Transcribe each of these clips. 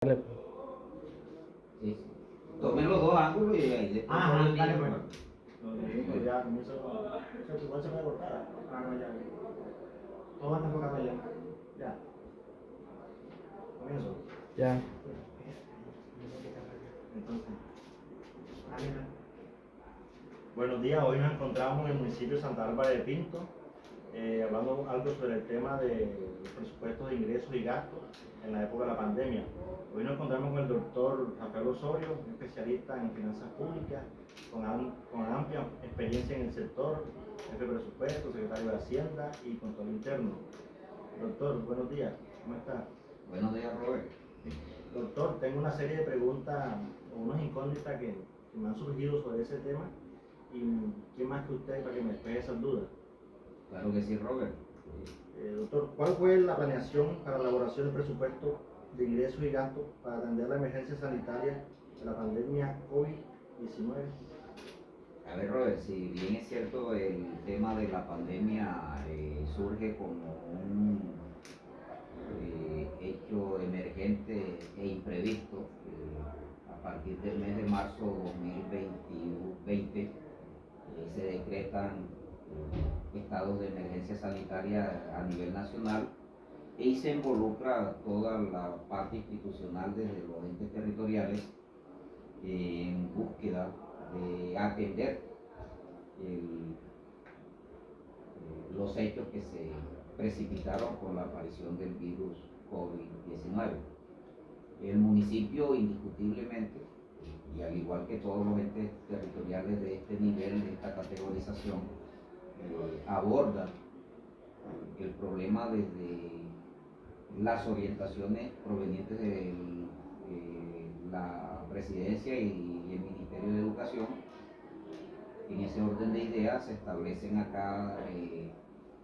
Dale. Sí. Tomen los dos ángulos y ahí después Ajá, dale, corrigen. bueno. Pues ya comienzo. Igual se puede cortar. Ah, no, ya. Todo va a estar enfocado allá. Ya. Comienzo. Ya. Entonces. Buenos días, hoy nos encontramos en el municipio de Santa Bárbara de Pinto, hablando algo sobre el tema de los presupuestos de ingresos y gastos en la época de la pandemia. Hoy nos encontramos con el doctor Rafael Osorio, un especialista en finanzas públicas, con amplia experiencia en el sector, jefe de presupuesto, secretario de Hacienda y control interno. Doctor, buenos días, ¿cómo está? Buenos días, Robert. Doctor, tengo una serie de preguntas o unas incógnitas que me han surgido sobre ese tema. ¿Y quién más que usted para que me despeje esas dudas? Claro que sí, Robert. Doctor, ¿cuál fue la planeación para la elaboración del presupuesto de ingresos y gastos para atender la emergencia sanitaria de la pandemia COVID-19? A ver, Robert, si bien es cierto, el tema de la pandemia surge como un hecho emergente e imprevisto a partir del mes de marzo de 2020. Se decretan estados de emergencia sanitaria a nivel nacional y se involucra toda la parte institucional desde los entes territoriales en búsqueda de atender los hechos que se precipitaron con la aparición del virus COVID-19. El municipio indiscutiblemente, y al igual que todos los entes territoriales de este nivel, de esta categorización, aborda el problema desde las orientaciones provenientes de la presidencia y el Ministerio de Educación. En ese orden de ideas se establecen acá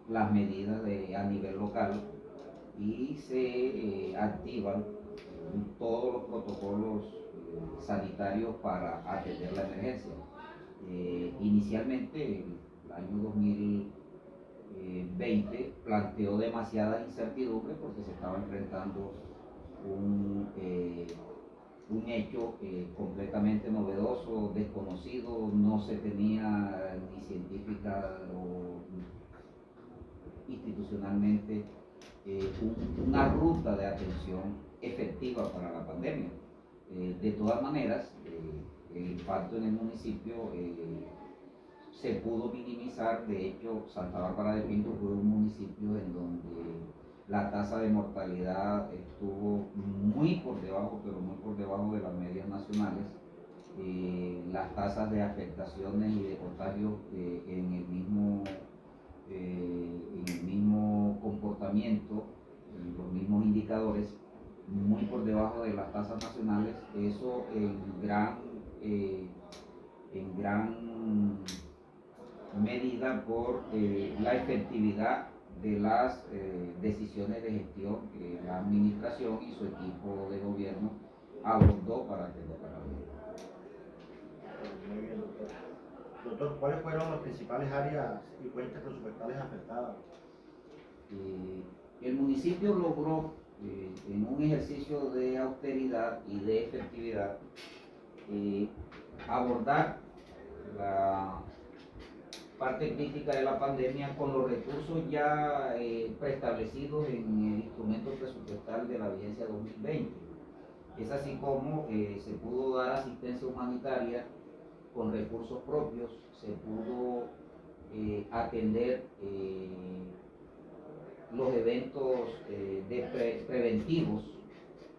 las medidas a nivel local y se activan todos los protocolos sanitarios para atender la emergencia. Inicialmente, el año 2020 planteó demasiada incertidumbre porque se estaba enfrentando un hecho completamente novedoso, desconocido, no se tenía ni científica o institucionalmente una ruta de atención efectiva para la pandemia. De todas maneras, el impacto en el municipio se pudo minimizar. De hecho, Santa Bárbara de Pinto fue un municipio en donde la tasa de mortalidad estuvo muy por debajo, pero muy por debajo de las medias nacionales. Las tasas de afectaciones y de contagios en el mismo comportamiento, en los mismos indicadores, muy por debajo de las tasas nacionales. Eso en gran medida por la efectividad de las decisiones de gestión que la administración y su equipo de gobierno abordó para atender la pandemia. Muy bien, doctor. Doctor, ¿cuáles fueron las principales áreas y cuentas presupuestales afectadas? El municipio logró, en un ejercicio de austeridad y de efectividad, abordar la parte crítica de la pandemia con los recursos ya preestablecidos en el instrumento presupuestal de la vigencia 2020. Es así como se pudo dar asistencia humanitaria con recursos propios, se pudo atender los eventos preventivos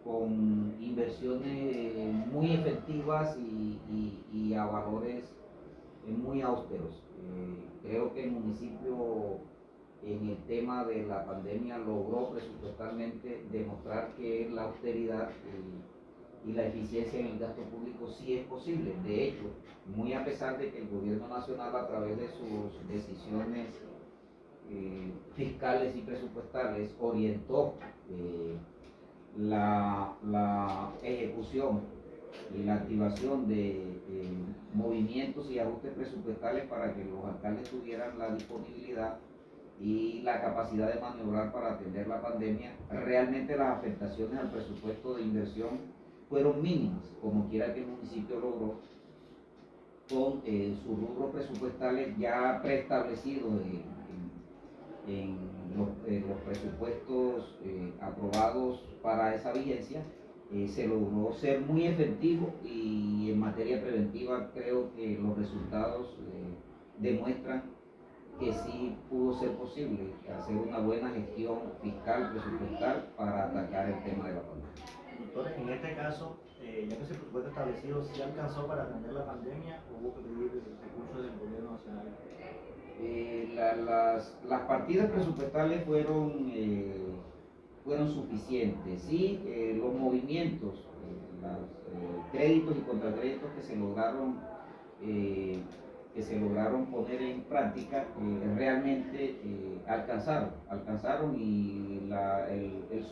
con inversiones muy efectivas y a valores muy austeros. Creo que el municipio en el tema de la pandemia logró presupuestalmente demostrar que la austeridad y la eficiencia en el gasto público sí es posible. De hecho, muy a pesar de que el gobierno nacional, a través de sus decisiones fiscales y presupuestales, orientó la ejecución y la activación de movimientos y ajustes presupuestales para que los alcaldes tuvieran la disponibilidad y la capacidad de maniobrar para atender la pandemia, realmente las afectaciones al presupuesto de inversión fueron mínimas, como quiera que el municipio logró con sus rubros presupuestales ya preestablecidos en los presupuestos aprobados para esa vigencia. Se logró ser muy efectivo y en materia preventiva creo que los resultados demuestran que sí pudo ser posible hacer una buena gestión fiscal, presupuestal para atacar el tema de la pandemia. Doctor, en este caso, ya que ese presupuesto establecido, ¿sí alcanzó para atender la pandemia o hubo que pedir recursos del gobierno nacional? Las partidas presupuestales fueron suficientes, sí, los movimientos, los créditos y contracréditos que se lograron poner en práctica realmente alcanzaron y el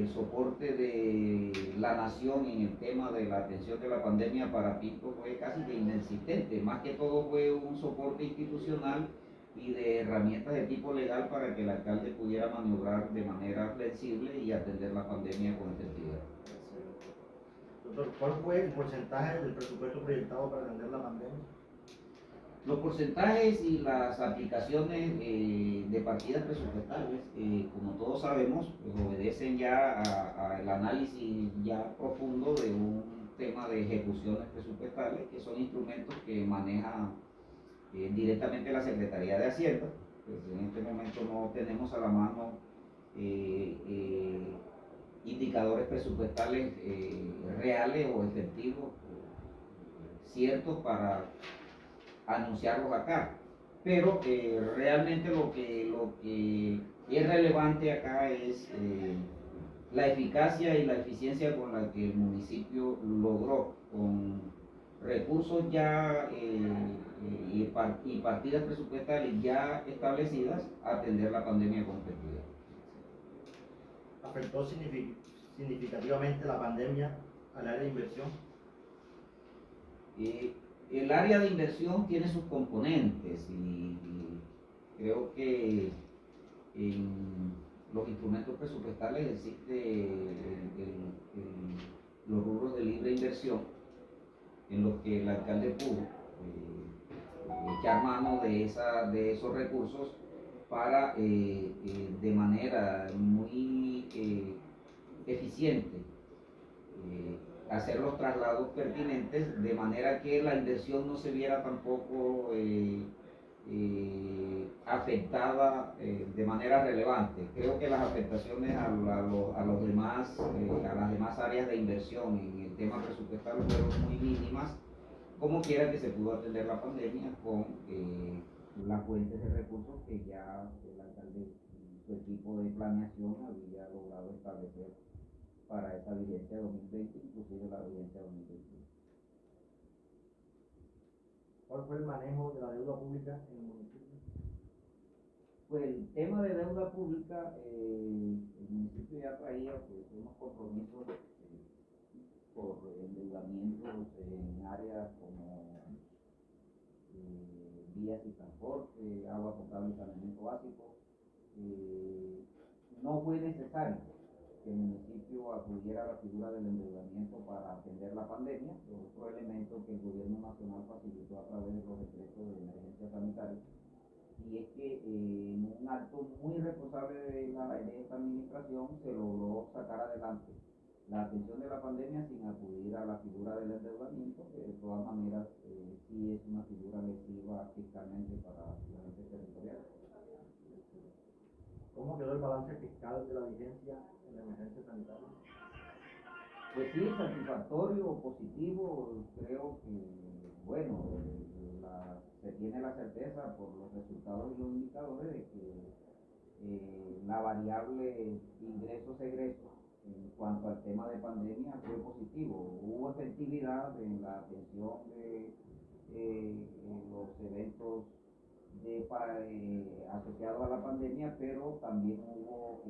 soporte de la nación en el tema de la atención de la pandemia para Pinto fue casi que inexistente. Más que todo fue un soporte institucional y de herramientas de tipo legal para que el alcalde pudiera maniobrar de manera flexible y atender la pandemia con efectividad. Doctor, ¿cuál fue el porcentaje del presupuesto proyectado para atender la pandemia? Los porcentajes y las aplicaciones de partidas presupuestales, como todos sabemos, pues obedecen ya al análisis ya profundo de un tema de ejecuciones presupuestales, que son instrumentos que maneja directamente la Secretaría de Hacienda. Pues en este momento no tenemos a la mano indicadores presupuestales reales o efectivos, ciertos para anunciarlos acá, pero realmente lo que es relevante acá es la eficacia y la eficiencia con la que el municipio logró con recursos ya y partidas presupuestales ya establecidas atender la pandemia con efectividad. ¿Afectó significativamente la pandemia al área de inversión? El área de inversión tiene sus componentes y creo que en los instrumentos presupuestales existe los rubros de libre inversión en los que el alcalde pudo echar mano de esos recursos para de manera muy eficiente hacer los traslados pertinentes de manera que la inversión no se viera tampoco afectada de manera relevante. Creo que las afectaciones a las demás áreas de inversión en el tema presupuestal fueron muy mínimas, como quiera que se pudo atender la pandemia con las fuentes de recursos que ya el alcalde y su equipo de planeación había logrado establecer para esa vigencia 2020, inclusive la vigencia 2021. ¿Cuál fue el manejo de la deuda pública en el municipio? Pues el tema de deuda pública, el municipio ya traía pues, unos compromisos por endeudamientos en áreas como vías y transporte, agua potable y saneamiento básico. No fue necesario que el municipio acudiera a la figura del endeudamiento para atender la pandemia, otro elemento que el gobierno nacional facilitó a través de los decretos de emergencia sanitaria, y es que en un acto muy responsable de esta administración se logró sacar adelante la atención de la pandemia sin acudir a la figura del endeudamiento, que de todas maneras sí es una figura lesiva fiscalmente para la gente territorial. ¿Cómo quedó el balance fiscal de la vigencia en la emergencia sanitaria? Pues sí, satisfactorio, positivo, creo que, bueno, se tiene la certeza por los resultados y los indicadores de que la variable ingresos-egresos en cuanto al tema de pandemia fue positivo. Hubo efectividad en la atención de los eventos asociados a la pandemia, pero también hubo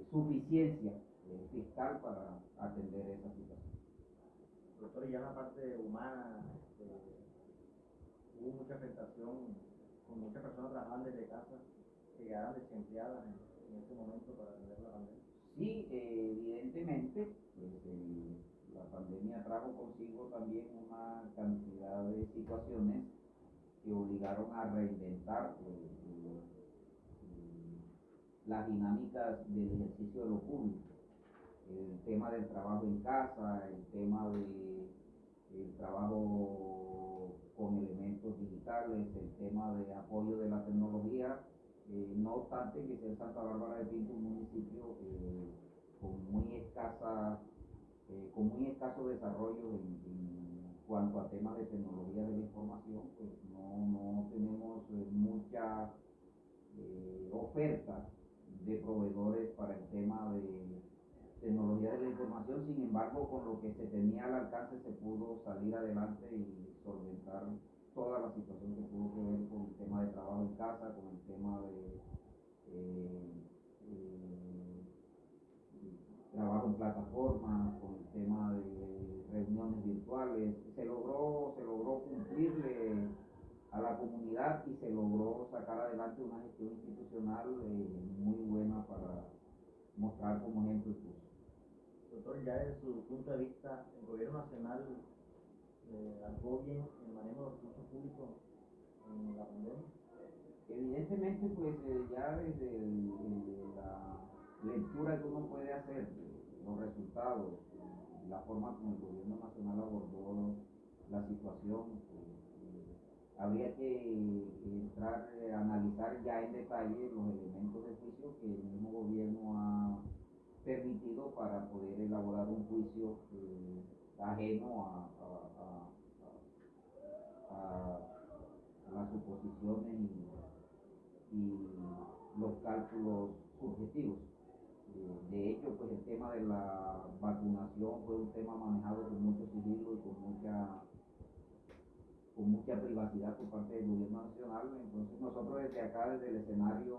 suficiencia fiscal para atender esa situación. Doctor, y ya en la parte humana, hubo mucha afectación con muchas personas trabajando desde casa, que quedaran desempleadas en este momento para atender la pandemia. Sí, evidentemente, pues, la pandemia trajo consigo también una cantidad de situaciones que obligaron a reinventar las dinámicas del ejercicio de lo público. El tema del trabajo en casa, el tema del trabajo con elementos digitales, el tema de apoyo de la tecnología, no obstante que sea Santa Bárbara de Pinto un municipio con muy escasa, con muy escaso desarrollo en cuanto a temas de tecnología de la información, pues no tenemos mucha oferta de proveedores para el tema de tecnología de la información. Sin embargo, con lo que se tenía al alcance se pudo salir adelante y solventar toda la situación que tuvo que ver con el tema de trabajo en casa, con el tema de eh, eh, trabajo en plataformas, con el tema de reuniones virtuales. Se logró cumplirle a la comunidad y se logró sacar adelante una gestión institucional muy buena para mostrar como ejemplo el curso. Doctor, ya desde su punto de vista, ¿el gobierno nacional actuó bien en el manejo de los recursos públicos en la pandemia? Evidentemente, pues ya desde la lectura que uno puede hacer de los resultados, la forma como el gobierno nacional abordó la situación, habría que entrar a analizar ya en detalle los elementos de juicio que el mismo gobierno ha permitido para poder elaborar un juicio ajeno a las suposiciones y los cálculos subjetivos. De hecho, pues el tema de la vacunación fue un tema manejado con mucho sigilo y con mucha privacidad por parte del gobierno nacional. Entonces nosotros desde acá, desde el escenario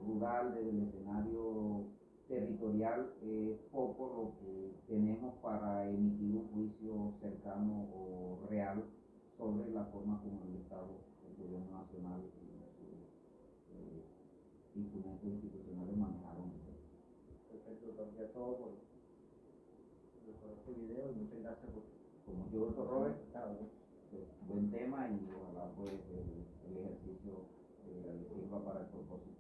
rural, desde el escenario territorial, es poco lo que tenemos para emitir un juicio cercano o real sobre la forma como el Estado, el gobierno nacional y sus instrumentos institucionales manejaron. Perfecto, doctor, ya todo por este video y muchas gracias por... Con mucho gusto, Robert. Pues, buen tema y ojalá pues el ejercicio sirva para el propósito.